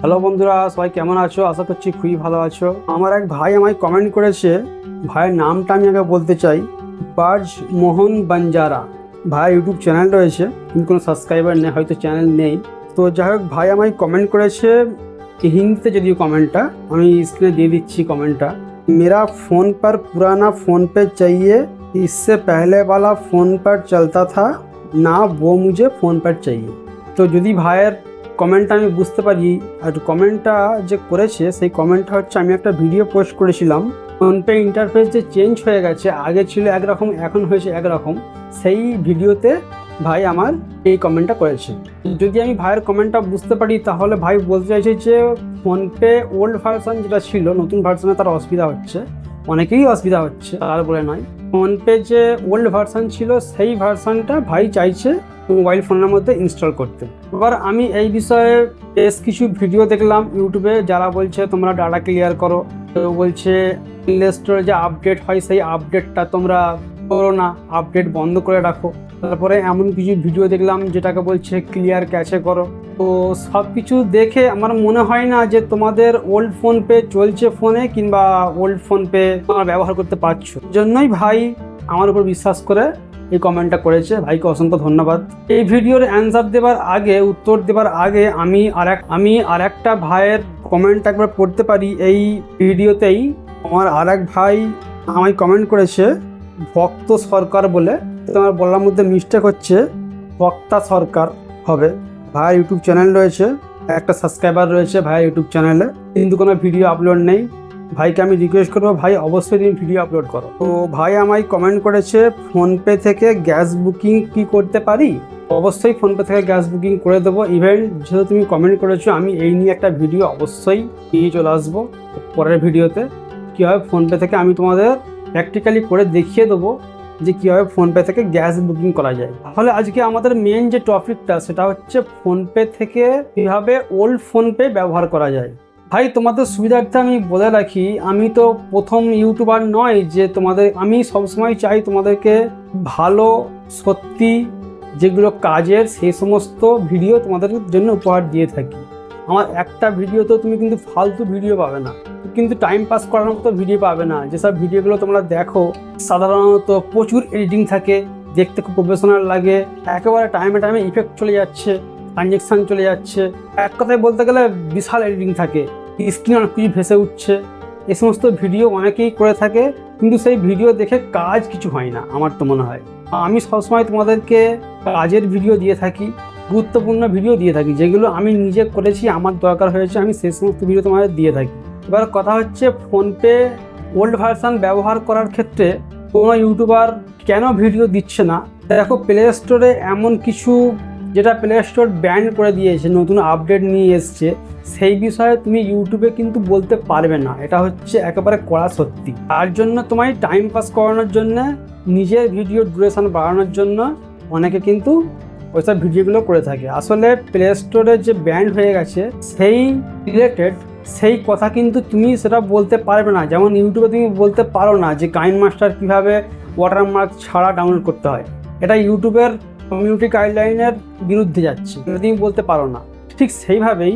Hello বন্ধুরা, সবাই কেমন আছো? আশা করছি খুবই ভালো আছো। আমার এক ভাই আমায় কমেন্ট করেছে, ভাইয়ের নামটা আমি আগে বলতে চাই, বার্জ মোহন বাঞ্জারা। ভাই ইউটিউব চ্যানেল রয়েছে কিন্তু কোনো সাবস্ক্রাইবার নেই, হয়তো চ্যানেল নেই। তো যাই হোক, ভাই আমায় কমেন্ট করেছে হিন্দিতে, যদিও কমেন্টটা আমি স্ক্রিনে দিয়ে দিচ্ছি। কমেন্টটা, मेरा फ़ोन पर पुराना फ़ोन पे चाहिए, इससे पहले वाला फ़ोन पर चलता था ना, वो मुझे फ़ोन पर चाहिए। তো যদি ভাইয়ের কমেন্টটা আমি বুঝতে পারি, আর কমেন্টটা যে করেছে সেই কমেন্টটা হচ্ছে, আমি একটা ভিডিও পোস্ট করেছিলাম, ফোনপে ইন্টারফেস যে চেঞ্জ হয়ে গেছে, আগে ছিল একরকম এখন হয়েছে একরকম, সেই ভিডিওতে ভাই আমার এই কমেন্টটা করেছে। যদি আমি ভাইয়ের কমেন্টটা বুঝতে পারি, তাহলে ভাই বলতে চাইছে যে ফোনপে ওল্ড ভার্সন যেটা ছিল, নতুন ভার্সনে তার অসুবিধা হচ্ছে, অনেকেই অসুবিধা হচ্ছে, তার বলে নয়। ফোনপে যে ওল্ড ভার্সন ছিল সেই ভার্সনটা ভাই চাইছে মোবাইল ফোনের মধ্যে ইনস্টল করতে। এবার আমি এই বিষয়ে বেশ কিছু ভিডিও দেখলাম ইউটিউবে, যারা বলছে তোমরা ডাটা ক্লিয়ার করো, কেউ বলছে প্লে স্টোরে যে আপডেট হয় সেই আপডেটটা তোমরা করো না, আপডেট বন্ধ করে রাখো। তারপরে এমন কিছু ভিডিও দেখলাম যেটাকে বলছে ক্লিয়ার ক্যাশে করো। তো সব কিছু দেখে আমার মনে হয় না যে তোমাদের ওল্ড ফোন পে চলছে ফোনে, কিংবা ওল্ড ফোন পে তোমরা ব্যবহার করতে পারছো। জন্যই ভাই আমার উপর বিশ্বাস করে এই কমেন্টটা করেছে। ভাইকে অসংখ্য ধন্যবাদ। এই ভিডিওর অ্যান্সার দেবার আগে, উত্তর দেবার আগে আমি আর একটা ভাইয়ের কমেন্ট একবার পড়তে পারি। এই ভিডিওতেই আমার আর এক ভাই আমায় কমেন্ট করেছে ভক্ত সরকার বলে। তোমার বলার মধ্যে মিস্টেক হচ্ছে, ভক্তা সরকার হবে। ভাই ইউটিউব চ্যানেল রয়েছে, একটা সাবস্ক্রাইবার রয়েছে ভাই ইউটিউব চ্যানেলে, কিন্তু কোনো ভিডিও আপলোড নেই। ভাইকে আমি রিকোয়েস্ট করবো, ভাই অবশ্যই তুমি ভিডিও আপলোড করো। তো ভাই আমায় কমেন্ট করেছে ফোনপে থেকে গ্যাস বুকিং কি করতে পারি? অবশ্যই ফোনপে থেকে গ্যাস বুকিং করে দেবো। ইভেন যেহেতু তুমি কমেন্ট করেছো, আমি এই নিয়ে একটা ভিডিও অবশ্যই নিয়ে চলে আসবো পরের ভিডিওতে। কীভাবে ফোনপে থেকে আমি তোমাদের প্র্যাকটিক্যালি করে দেখিয়ে দেবো যে কীভাবে ফোনপে থেকে গ্যাস বুকিং করা যায়। তাহলে আজকে আমাদের মেন যে টপিকটা, সেটা হচ্ছে ফোনপে থেকে কীভাবে ওল্ড ফোনপে ব্যবহার করা যায়। ভাই তোমাদের সুবিধার্থে আমি বলে রাখি, আমি তো প্রথম ইউটিউবার নয় যে আমি সবসময় চাই তোমাদেরকে ভালো, সত্যি যেগুলো কাজের সেই সমস্ত ভিডিও তোমাদের জন্য উপহার দিয়ে থাকি। আমার একটা ভিডিওতেও তুমি কিন্তু ফালতু ভিডিও পাবে না, কিন্তু টাইম পাস করার মতো ভিডিও পাবে না। যেসব ভিডিওগুলো তোমরা দেখো সাধারণত প্রচুর এডিটিং থাকে, দেখতে খুব প্রফেশনাল লাগে, একেবারে টাইমে ইফেক্ট চলে যাচ্ছে, ট্রানজেকশান চলে যাচ্ছে, এক কথায় বলতে গেলে বিশাল এডিটিং থাকে, স্ক্রিন অনেক কিছু ভেসে উঠছে। এই সমস্ত ভিডিও অনেকেই করে থাকে, কিন্তু সেই ভিডিও দেখে কাজ কিছু হয় না আমার তো মনে হয়। আমি সবসময় তোমাদেরকে কাজের ভিডিও দিয়ে থাকি, গুরুত্বপূর্ণ ভিডিও দিয়ে থাকি, যেগুলো আমি নিজে করেছি, আমার দরকার হয়েছে, আমি সেই সমস্ত ভিডিও তোমাদের দিয়ে থাকি। এবার কথা হচ্ছে, ফোনপে ওল্ড ভার্সন ব্যবহার করার ক্ষেত্রে কোনো ইউটিউবার কেন ভিডিও দিচ্ছে না? দেখো, প্লে স্টোরে এমন কিছু যেটা প্লে স্টোর ব্যান করে দিয়েছে, নতুন আপডেট নিয়ে এসছে, সেই বিষয়ে তুমি ইউটিউবে কিন্তু বলতে পারবে না। এটা হচ্ছে একেবারে কড়া সত্যি। তার জন্য তোমায় টাইম পাস করানোর জন্য, নিজের ভিডিও ডিউরেশন বাড়ানোর জন্য অনেকে কিন্তু ওইসব ভিডিওগুলো করে থাকে। আসলে প্লে স্টোরে যে ব্যান হয়ে গেছে সেই রিলেটেড সেই কথা কিন্তু তুমি সেটা বলতে পারবে না। যেমন ইউটিউবে তুমি বলতে পারো না যে কাইনমাস্টার কীভাবে ওয়াটারমার্ক ছাড়া ডাউনলোড করতে হয়, এটা ইউটিউবের কমিউনিটি গাইডলাইনের বিরুদ্ধে যাচ্ছে, এটা তুমি বলতে পারো না। ঠিক সেইভাবেই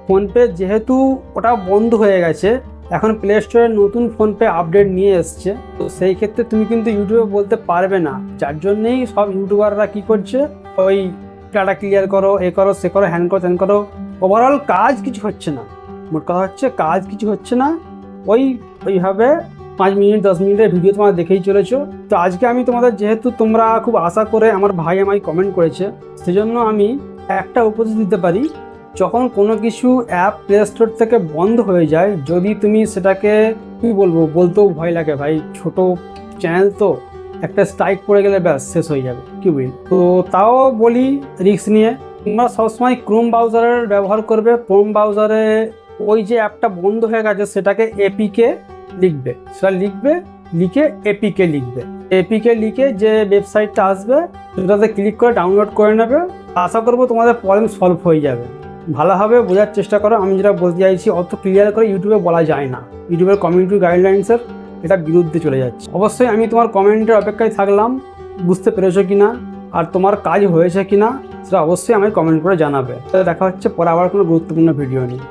ফোনপে যেহেতু ওটা বন্ধ হয়ে গেছে, এখন প্লে স্টোরে নতুন ফোনপে আপডেট নিয়ে এসছে, তো সেই ক্ষেত্রে তুমি কিন্তু ইউটিউবে বলতে পারবে না। যার জন্যেই সব ইউটিউবাররা কী করছে, ওই ডাটা ক্লিয়ার করো, এ করো, সে করো, হ্যান করো, ত্যান করো, ওভারঅল কাজ কিছু হচ্ছে না। মোট কথা হচ্ছে কাজ কিছু হচ্ছে না, ওইভাবে 5 মিনিট 10 মিনিটের ভিডিও তোমরা দেখেই চলেছো। তো আজকে আমি তোমাদের, যেহেতু তোমরা খুব আশা করে আমার ভাই আমায় কমেন্ট করেছে, সেজন্য আমি একটা উপদেশ দিতে পারি। যখন কোনো কিছু অ্যাপ প্লে স্টোর থেকে বন্ধ হয়ে যায়, যদি তুমি সেটাকে কী বলতেও ভয় লাগে ভাই, ছোট চ্যানেল তো, একটা স্ট্রাইক পড়ে গেলে ব্যাস শেষ হয়ে যাবে, কি বুঝলি। তো তাও বলি রিস্ক নিয়ে, তোমরা সবসময় ক্রোম ব্রাউজারের ব্যবহার করবে। ক্রোম ব্রাউজারে ওই যে অ্যাপটা বন্ধ হয়ে গেছে সেটাকে এপিকে লিখবে, সেটা লিখে এপিকে লিখে যে ওয়েবসাইটটা আসবে সেটাতে ক্লিক করে ডাউনলোড করে নেবে। আশা করবো তোমাদের প্রবলেম সলভ হয়ে যাবে। ভালোভাবে বোঝার চেষ্টা করো। আমি যেটা বলতে চাইছি অত ক্লিয়ার করে ইউটিউবে বলা যায় না, ইউটিউবের কমিউনিটি গাইডলাইন্সের এটা বিরুদ্ধে চলে যাচ্ছে। অবশ্যই আমি তোমার কমেন্টের অপেক্ষায় থাকলাম, বুঝতে পেরেছো কিনা আর তোমার কাজ হয়েছে কিনা সেটা অবশ্যই আমায় কমেন্ট করে জানাবে। দেখা হচ্ছে পরে আবার কোনো গুরুত্বপূর্ণ ভিডিও নিয়ে।